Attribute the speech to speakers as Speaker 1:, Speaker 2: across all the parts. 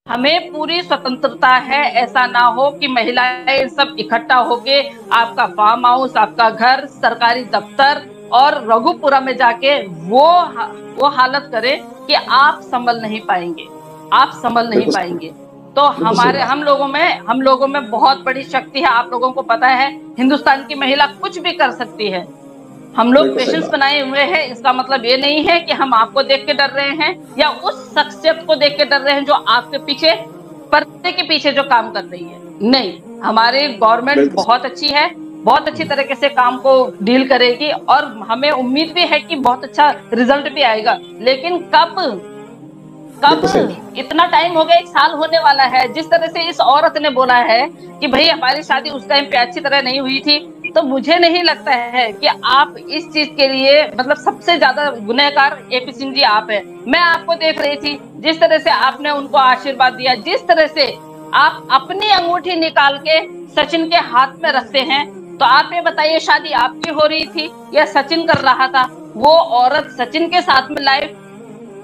Speaker 1: हमें पूरी स्वतंत्रता है। ऐसा ना हो कि महिलाएं सब इकट्ठा होके आपका फार्म हाउस, आपका घर, सरकारी दफ्तर और रघुपुरा में जाके वो हालत करे कि आप संभल नहीं पाएंगे, आप संभल नहीं
Speaker 2: बिल्कुल
Speaker 1: पाएंगे। तो
Speaker 2: बिल्कुल सही बात।
Speaker 1: हम लोगों में बहुत बड़ी शक्ति है। आप लोगों को पता है, हिंदुस्तान की महिला कुछ भी कर सकती है। हम लोग
Speaker 2: बिल्कुल सही
Speaker 1: पेशेंस
Speaker 2: बात।
Speaker 1: बनाए हुए हैं। इसका मतलब ये नहीं है कि हम आपको देख के डर रहे हैं या उस शख्सियत को देख के डर रहे हैं जो आपके पीछे, पर्दे के पीछे जो काम कर रही है। नहीं, हमारी गवर्नमेंट
Speaker 2: बिल्कुल
Speaker 1: बहुत अच्छी है, बहुत अच्छी तरीके से काम को डील करेगी और हमें उम्मीद भी है कि बहुत अच्छा रिजल्ट भी आएगा। लेकिन कब कब?
Speaker 2: बिल्कुल सही।
Speaker 1: इतना टाइम हो गया, 1 साल होने वाला है। जिस तरह से इस औरत ने बोला है कि भाई हमारी शादी उस टाइम पे अच्छी तरह नहीं हुई थी, तो मुझे नहीं लगता है कि आप इस चीज के लिए, मतलब सबसे ज्यादा गुनहगार एपी सिंह जी आप है। मैं आपको देख रही थी, जिस तरह से आपने उनको आशीर्वाद दिया, जिस तरह से आप अपनी अंगूठी निकाल के सचिन के हाथ में रखते हैं। तो आप ये बताइए, शादी आपकी हो रही थी या सचिन कर रहा था? वो औरत सचिन के साथ में लाइफ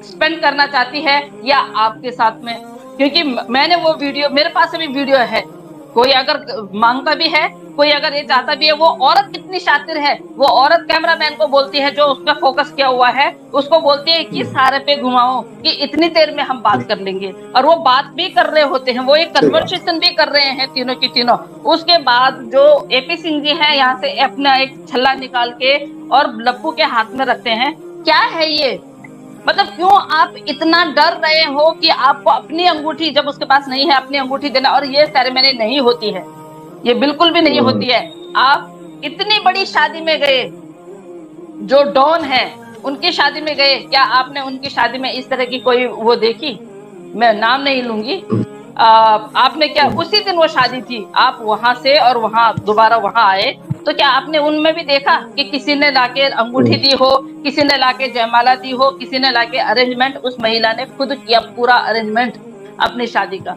Speaker 1: स्पेंड करना चाहती है या आपके साथ में? क्योंकि मैंने वो वीडियो, मेरे पास भी वीडियो है। कोई अगर मांगता भी है, कोई अगर ये चाहता भी है, वो औरत कितनी शातिर है। वो औरत कैमरामैन को बोलती है, जो उसका फोकस किया हुआ है, उसको बोलती है कि सारे पे घुमाओ कि इतनी देर में हम बात कर लेंगे। और वो बात भी कर रहे होते हैं, वो एक
Speaker 2: सही बात।
Speaker 1: कन्वर्सेशन भी कर रहे हैं तीनों की तीनों। उसके बाद जो एपी सिंह जी हैं, यहाँ से अपना एक छल्ला निकाल के और लप्पू के हाथ में रखते हैं। क्या है ये? मतलब क्यों आप इतना डर रहे हो कि आपको अपनी अंगूठी, जब उसके पास नहीं है, अपनी अंगूठी देना? और ये सेरेमनी नहीं होती है, ये बिल्कुल भी नहीं होती है। आप इतनी बड़ी शादी में गए, जो डॉन है उनकी शादी में गए, क्या आपने उनकी शादी में इस तरह की कोई वो देखी? मैं नाम नहीं लूंगी। आपने क्या, उसी दिन वो शादी थी, आप वहां से और वहां दोबारा वहां आए, तो क्या आपने उनमें भी देखा कि किसी ने लाके अंगूठी दी हो, किसी ने लाके जयमाला दी हो, किसी ने लाके अरेंजमेंट? उस महिला ने खुद किया पूरा अरेंजमेंट अपनी शादी का।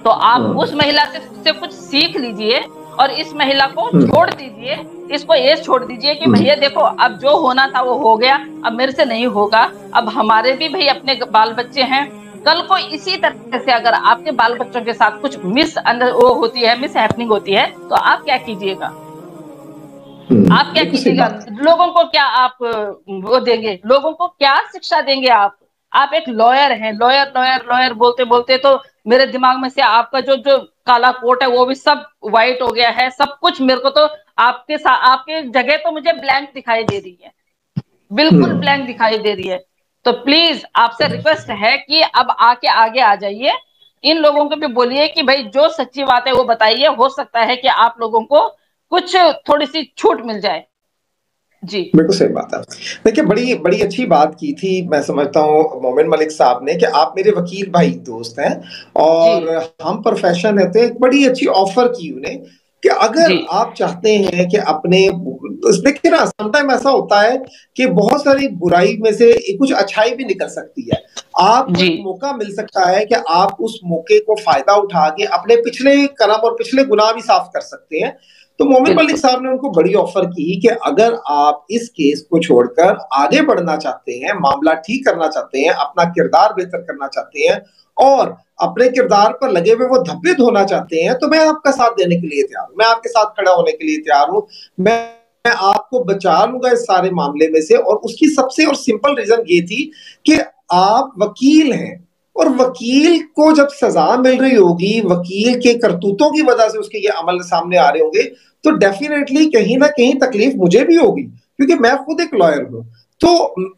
Speaker 1: तो आप उस महिला से कुछ सीख लीजिए और इस महिला को छोड़ दीजिए। इसको ये छोड़ दीजिए कि भैया देखो, अब जो होना था वो हो गया, अब मेरे से नहीं होगा। अब हमारे भी भाई अपने बाल बच्चे हैं। कल को इसी तरह से अगर आपके बाल बच्चों के साथ कुछ वो होती है, मिस हैपनिंग होती है, तो आप क्या कीजिएगा? आप क्या
Speaker 2: बिल्कुल सही
Speaker 1: कीजिएगा?
Speaker 2: बात।
Speaker 1: लोगों को क्या आप वो देंगे? लोगों को क्या शिक्षा देंगे आप? आप एक लॉयर हैं, लॉयर लॉयर लॉयर बोलते बोलते तो मेरे दिमाग में से आपका जो जो काला कोट है वो भी सब व्हाइट हो गया है। सब कुछ मेरे को तो आपके साथ, आपके जगह तो मुझे ब्लैंक दिखाई दे रही है, बिल्कुल ब्लैंक दिखाई दे रही है। तो प्लीज आपसे रिक्वेस्ट है कि अब आके आगे आ जाइए। इन लोगों को भी बोलिए कि भाई जो सच्ची बात है वो बताइए। हो सकता है कि आप लोगों को कुछ थोड़ी सी छूट मिल जाए। जी
Speaker 2: बिल्कुल सही बात है। देखिए, बड़ी बड़ी अच्छी बात की थी, मैं समझता हूँ मोमिन मलिक साहब ने, कि आप मेरे वकील भाई दोस्त हैं
Speaker 1: जी
Speaker 2: और हम प्रोफेशन है, तो एक बड़ी अच्छी ऑफर की उन्हें कि अगर
Speaker 1: जी
Speaker 2: आप चाहते हैं कि अपने, देखिए ना, समटाइम ऐसा होता है कि बहुत सारी बुराई में से कुछ अच्छाई भी निकल सकती है। आपको
Speaker 1: जी
Speaker 2: एक मौका मिल सकता है कि आप उस मौके को फायदा उठा के अपने पिछले कर्म और पिछले गुनाह भी साफ कर सकते हैं। तो मोमिन मलिक
Speaker 1: बिल्कुल
Speaker 2: साहब ने उनको बड़ी ऑफर की कि अगर आप इस केस को छोड़कर आगे बढ़ना चाहते हैं, मामला ठीक करना चाहते हैं, अपना किरदार बेहतर करना चाहते हैं और अपने किरदार पर लगे हुए वो धब्बे धोना चाहते हैं, तो मैं आपका साथ देने के लिए तैयार हूं, मैं आपके साथ खड़ा होने के लिए तैयार हूं। मैं आपको बचा लूंगा इस सारे मामले में से। और उसकी सबसे और सिंपल रीजन ये थी कि आप वकील हैं और वकील को जब सजा मिल रही होगी, वकील के करतूतों की वजह से उसके ये अमल सामने आ रहे होंगे, तो डेफिनेटली कहीं ना कहीं तकलीफ मुझे भी होगी, क्योंकि मैं खुद एक लॉयर हूं। तो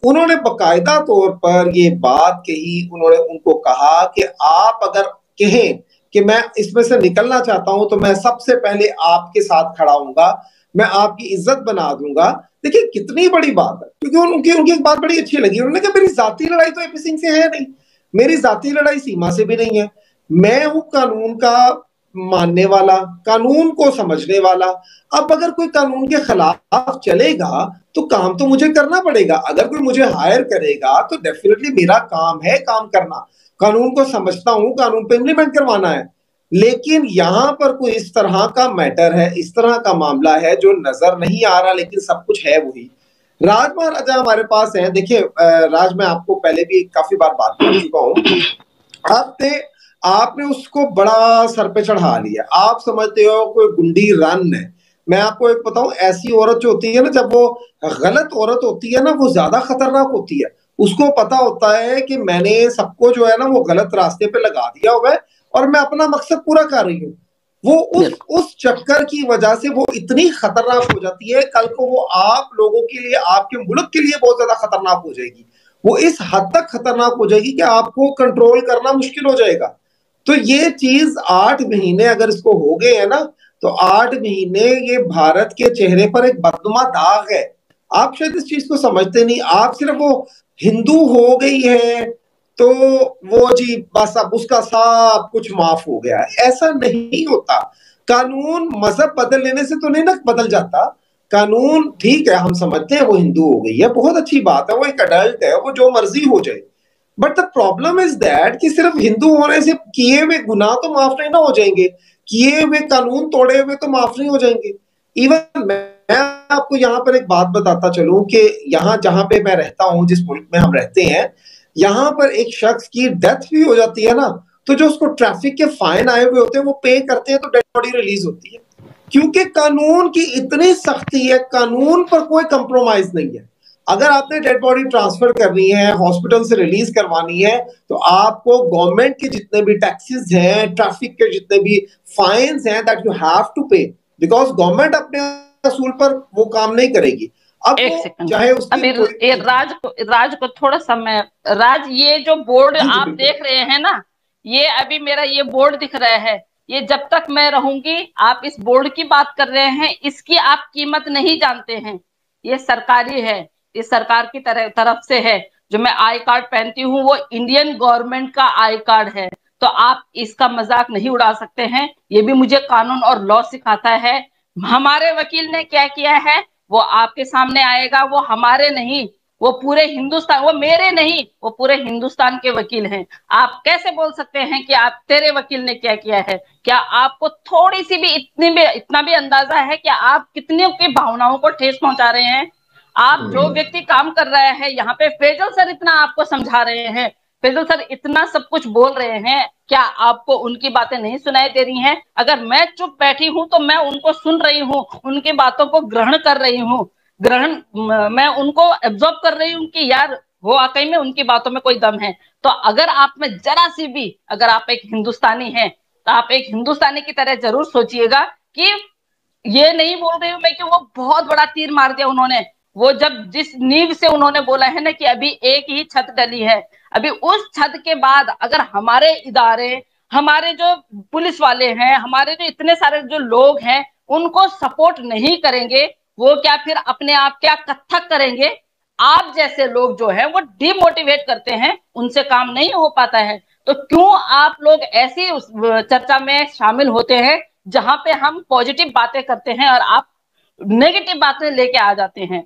Speaker 2: उन्होंने बकायदा तौर पर ये बात कही, उन्होंने उनको कहा कि आप अगर कहें कि मैं इसमें से निकलना चाहता हूं, तो मैं सबसे पहले आपके साथ खड़ा हूंगा, मैं आपकी इज्जत बना दूंगा। देखिए कितनी बड़ी बात है, क्योंकि उनकी उनकी एक बात बड़ी अच्छी लगी। उन्होंने कहा मेरी जाती लड़ाई तो एपी सिंह से है नहीं, मेरी जाती लड़ाई सीमा से भी नहीं है, मैं हूं कानून का मानने वाला, कानून को समझने वाला। अब अगर कोई कानून के खिलाफ चलेगा तो काम तो मुझे करना पड़ेगा। अगर कोई मुझे हायर करेगा तो डेफिनेटली मेरा काम है काम करना, कानून को समझता हूं, कानून पे इम्प्लीमेंट करवाना है। लेकिन यहां पर कोई इस तरह का मैटर है, इस तरह का मामला है जो नजर नहीं आ रहा लेकिन सब कुछ है वही। राज महाराजा हमारे पास है। देखिए राज, मैं आपको पहले भी काफी बार बात कर चुका हूं। आपने आपने उसको बड़ा सर पे चढ़ा लिया। आप समझते हो कोई गुंडी रन है। मैं आपको एक बताऊं, ऐसी औरत जो होती है ना, जब वो गलत औरत होती है ना, वो ज्यादा खतरनाक होती है। उसको पता होता है कि मैंने सबको जो है ना वो गलत रास्ते पे लगा दिया हुआ है और मैं अपना मकसद पूरा कर रही हूँ। वो उस चक्कर की वजह से वो इतनी खतरनाक हो जाती है, कल को वो आप लोगों के लिए, आपके मुल्क के लिए बहुत ज्यादा खतरनाक हो जाएगी। वो इस हद तक खतरनाक हो जाएगी कि आपको कंट्रोल करना मुश्किल हो जाएगा। तो ये चीज 8 महीने अगर इसको हो गए हैं ना, तो 8 महीने ये भारत के चेहरे पर एक बदनुमा दाग है। आप शायद इस चीज को समझते नहीं। आप सिर्फ वो हिंदू हो गई है तो वो जी बस अब उसका सब कुछ माफ हो गया है, ऐसा नहीं होता। कानून मजहब बदल लेने से तो नहीं ना बदल जाता। कानून ठीक है, हम समझते हैं वो हिंदू हो गई है, बहुत अच्छी बात है, वो एक अडल्ट है, वो जो मर्जी हो जाए। But the problem is that कि सिर्फ हिंदू होने से किए हुए गुनाह तो माफ नहीं ना हो जाएंगे, किए हुए कानून तोड़े हुए तो माफ नहीं हो जाएंगे। इवन मैं आपको यहाँ पर एक बात बताता चलूं कि यहाँ जहां पे मैं रहता हूँ, जिस मुल्क में हम रहते हैं, यहाँ पर एक शख्स की डेथ भी हो जाती है ना, तो जो उसको ट्रैफिक के फाइन आए हुए होते हैं वो पे करते हैं तो डेड बॉडी रिलीज होती है। क्योंकि कानून की इतनी सख्ती है, कानून पर कोई कंप्रोमाइज नहीं है। अगर आपने डेड बॉडी ट्रांसफर करनी है, हॉस्पिटल से रिलीज करवानी है, तो आपको गवर्नमेंट के जितने भी टैक्सेस हैं, ट्रैफिक के जितने भी फाइन्स हैं, दैट यू हैव टू पे, बिकॉज गवर्नमेंट अपने असूल पर वो काम नहीं करेगी। अब
Speaker 1: एक
Speaker 2: वो
Speaker 1: सेकंड,
Speaker 2: चाहे उसकी
Speaker 1: अभी राज को थोड़ा समय। राज, ये जो बोर्ड
Speaker 2: जी जी
Speaker 1: आप
Speaker 2: बिल्कुल।
Speaker 1: देख रहे हैं ना, ये अभी मेरा ये बोर्ड दिख रहा है, ये जब तक मैं रहूंगी आप इस बोर्ड की बात कर रहे हैं, इसकी आप कीमत नहीं जानते हैं। ये सरकारी है, ये सरकार की तरफ से है। जो मैं आई कार्ड पहनती हूँ वो इंडियन गवर्नमेंट का आई कार्ड है। तो आप इसका मजाक नहीं उड़ा सकते हैं। ये भी मुझे कानून और लॉ सिखाता है। हमारे वकील ने क्या किया है वो आपके सामने आएगा। वो हमारे नहीं, वो पूरे हिंदुस्तान, वो मेरे नहीं, वो पूरे हिंदुस्तान के वकील हैं। आप कैसे बोल सकते हैं कि आप, तेरे वकील ने क्या किया है? क्या आपको थोड़ी सी भी इतना भी अंदाजा है कि आप कितने की भावनाओं को ठेस पहुंचा रहे हैं? आप जो व्यक्ति काम कर रहा है यहाँ पे, फैजल सर इतना आपको समझा रहे हैं, फैजल सर इतना सब कुछ बोल रहे हैं, क्या आपको उनकी बातें नहीं सुनाई दे रही हैं? अगर मैं चुप बैठी हूं तो मैं उनको सुन रही हूँ, उनकी बातों को ग्रहण कर रही हूँ, मैं उनको एब्जॉर्ब कर रही हूँ कि यार वो वाकई में उनकी बातों में कोई दम है। तो अगर आप में जरा सी भी, अगर आप एक हिंदुस्तानी हैं तो आप एक हिंदुस्तानी की तरह जरूर सोचिएगा कि ये नहीं बोल रही हूं मैं कि वो बहुत बड़ा तीर मार दिया उन्होंने। वो जब जिस नींव से उन्होंने बोला है ना कि अभी एक ही छत डली है, अभी उस छत के बाद अगर हमारे इदारे, हमारे जो पुलिस वाले हैं, हमारे जो इतने सारे जो लोग हैं, उनको सपोर्ट नहीं करेंगे, वो क्या फिर अपने आप क्या कत्थक करेंगे? आप जैसे लोग जो है वो डिमोटिवेट करते हैं, उनसे काम नहीं हो पाता है। तो क्यों आप लोग ऐसी उस चर्चा में शामिल होते हैं जहां पे हम पॉजिटिव बातें करते हैं और आप नेगेटिव बातें लेके आ जाते हैं?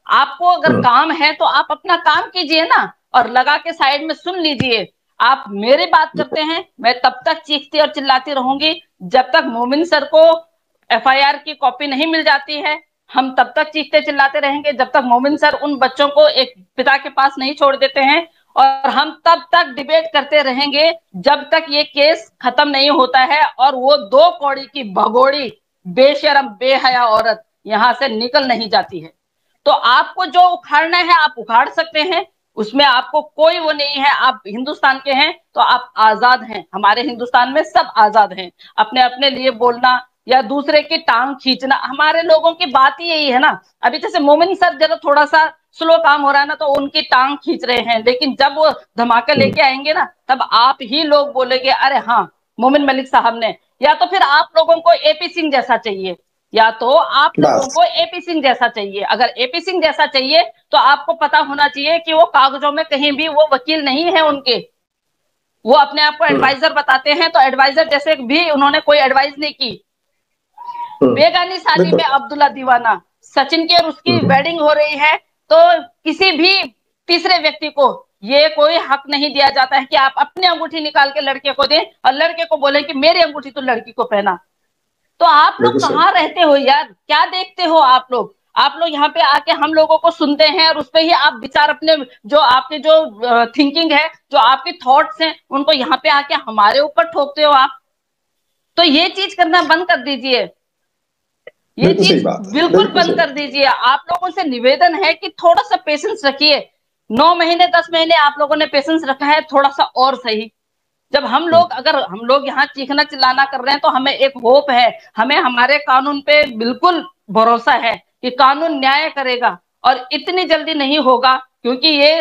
Speaker 1: आपको अगर काम है तो आप अपना काम कीजिए ना, और लगा के साइड में सुन लीजिए। आप मेरी बात करते हैं, मैं तब तक चीखती और चिल्लाती रहूंगी जब तक मोमिन सर को एफआईआर की कॉपी नहीं मिल जाती है। हम तब तक चीखते चिल्लाते रहेंगे जब तक मोमिन सर उन बच्चों को एक पिता के पास नहीं छोड़ देते हैं। और हम तब तक डिबेट करते रहेंगे जब तक ये केस खत्म नहीं होता है और वो 2 कौड़ी की भगोड़ी बेशरम बेहया औरत यहां से निकल नहीं जाती है। तो आपको जो उखाड़ना है आप उखाड़ सकते हैं, उसमें आपको कोई वो नहीं है। आप हिंदुस्तान के हैं तो आप आजाद हैं। हमारे हिंदुस्तान में सब आजाद हैं अपने अपने लिए बोलना या दूसरे की टांग खींचना। हमारे लोगों की बात ही यही है ना। अभी जैसे मोमिन सर जरा थोड़ा सा स्लो काम हो रहा है ना तो उनकी टांग खींच रहे हैं, लेकिन जब वो धमाके लेके आएंगे ना तब आप ही लोग बोलेंगे अरे हाँ मोमिन मलिक साहब ने। या तो फिर आप लोगों को एपी सिंह जैसा चाहिए, या तो आप लोगों को एपी सिंह जैसा चाहिए। अगर एपी सिंह जैसा चाहिए तो आपको पता होना चाहिए कि वो कागजों में कहीं भी वो वकील नहीं है उनके। वो अपने आप को एडवाइजर बताते हैं, तो एडवाइजर जैसे भी उन्होंने कोई एडवाइस नहीं की। बेगानी शादी में अब्दुल्ला दीवाना, सचिन की और उसकी वेडिंग हो रही है, तो किसी भी तीसरे व्यक्ति को ये कोई हक नहीं दिया जाता है कि आप अपनी अंगूठी निकाल के लड़के को दें और लड़के को बोले कि मेरी अंगूठी तो लड़की को पहना। तो आप लोग कहाँ रहते हो यार? क्या देखते हो आप लोग? आप लोग यहाँ पे आके हम लोगों को सुनते हैं और उस पे ही आप विचार अपने जो आपके जो थिंकिंग है, जो आपके थॉट्स हैं, उनको यहाँ पे आके हमारे ऊपर ठोकते हो आप। तो ये चीज करना बंद कर दीजिए, ये
Speaker 2: बिल्कुल सही
Speaker 1: चीज
Speaker 2: बात है,
Speaker 1: बिल्कुल
Speaker 2: बिल्कुल
Speaker 1: बंद
Speaker 2: सही।
Speaker 1: कर दीजिए। आप लोगों से निवेदन है कि थोड़ा सा पेशेंस रखिए। 9 महीने 10 महीने आप लोगों ने पेशेंस रखा है, थोड़ा सा और सही। जब हम लोग, अगर हम लोग यहाँ चीखना चिल्लाना कर रहे हैं तो हमें एक होप है, हमें हमारे कानून पे बिल्कुल भरोसा है कि कानून न्याय करेगा, और इतनी जल्दी नहीं होगा क्योंकि ये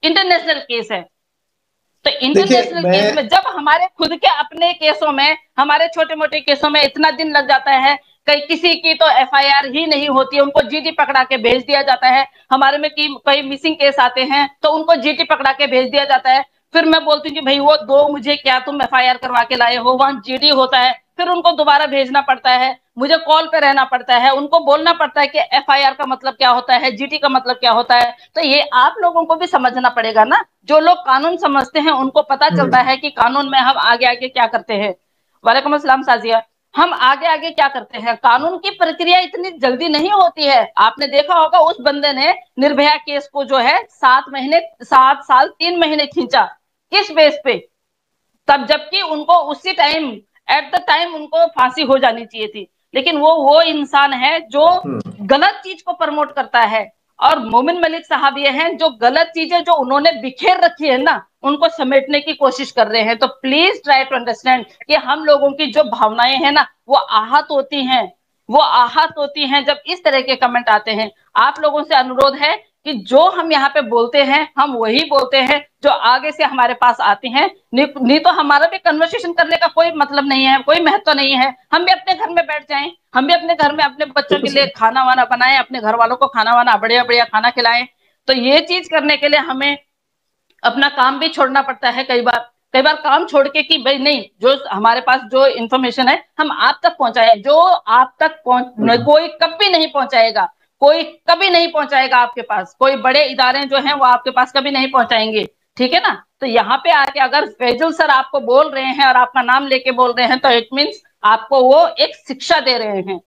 Speaker 1: इंटरनेशनल केस है। तो
Speaker 2: देखिए
Speaker 1: इंटरनेशनल केस
Speaker 2: मैं
Speaker 1: में जब हमारे खुद के अपने केसों में, हमारे छोटे मोटे केसों में इतना दिन लग जाता है, कई किसी की तो एफआईआर ही नहीं होती है, उनको जीडी पकड़ा के भेज दिया जाता है। हमारे में कई मिसिंग केस आते हैं तो उनको जीडी पकड़ा के भेज दिया जाता है। फिर मैं बोलती हूँ कि भाई वो दो मुझे क्या तुम एफआईआर करवा के लाए हो, वहां जीडी होता है, फिर उनको दोबारा भेजना पड़ता है, मुझे कॉल पे रहना पड़ता है, उनको बोलना पड़ता है कि एफआईआर का मतलब क्या होता है, जीडी का मतलब क्या होता है। तो ये आप लोगों को भी समझना पड़ेगा ना। जो लोग कानून समझते हैं उनको पता चलता है कि कानून में हम आगे आगे क्या करते हैं। वालेकुम अस्सलाम साजिया। हम आगे आगे क्या करते हैं, कानून की प्रक्रिया इतनी जल्दी नहीं होती है। आपने देखा होगा उस बंदे ने निर्भया केस को जो है 7 महीने 7 साल 3 महीने खींचा, किस बेस पे? तब जबकि उनको उसी टाइम, एट द टाइम उनको फांसी हो जानी चाहिए थी। लेकिन वो इंसान है जो गलत चीज को प्रमोट करता है। और मोमिन मलिक साहब ये हैं जो गलत चीजें जो उन्होंने बिखेर रखी है ना, उनको समेटने की कोशिश कर रहे हैं। तो प्लीज ट्राई टू अंडरस्टैंड कि हम लोगों की जो भावनाएं हैं ना, वो आहत होती हैं, वो आहत होती हैं जब इस तरह के कमेंट आते हैं। आप लोगों से अनुरोध है कि जो हम यहाँ पे बोलते हैं हम वही बोलते हैं जो आगे से हमारे पास आते हैं। नहीं तो हमारा भी कन्वर्सेशन करने का कोई मतलब नहीं है, कोई महत्व नहीं है। हम भी अपने घर में बैठ जाएं, हम भी अपने घर में अपने बच्चों के
Speaker 2: बिल्कुल
Speaker 1: लिए
Speaker 2: सही।
Speaker 1: खाना वाना बनाएं, अपने घर वालों को खाना वाना बढ़िया बढ़िया खाना खिलाएं। तो ये चीज करने के लिए हमें अपना काम भी छोड़ना पड़ता है कई बार। कई बार काम छोड़ के कि भाई नहीं, जो हमारे पास जो इंफॉर्मेशन है हम आप तक पहुंचाए, जो आप तक कोई कभी नहीं पहुंचाएगा, कोई कभी नहीं पहुंचाएगा आपके पास, कोई बड़े इदारे जो हैं वो आपके पास कभी नहीं पहुंचाएंगे। ठीक है ना? तो यहाँ पे आके अगर फैजुल सर आपको बोल रहे हैं और आपका नाम लेके बोल रहे हैं तो इट मीन्स आपको वो एक शिक्षा दे रहे हैं।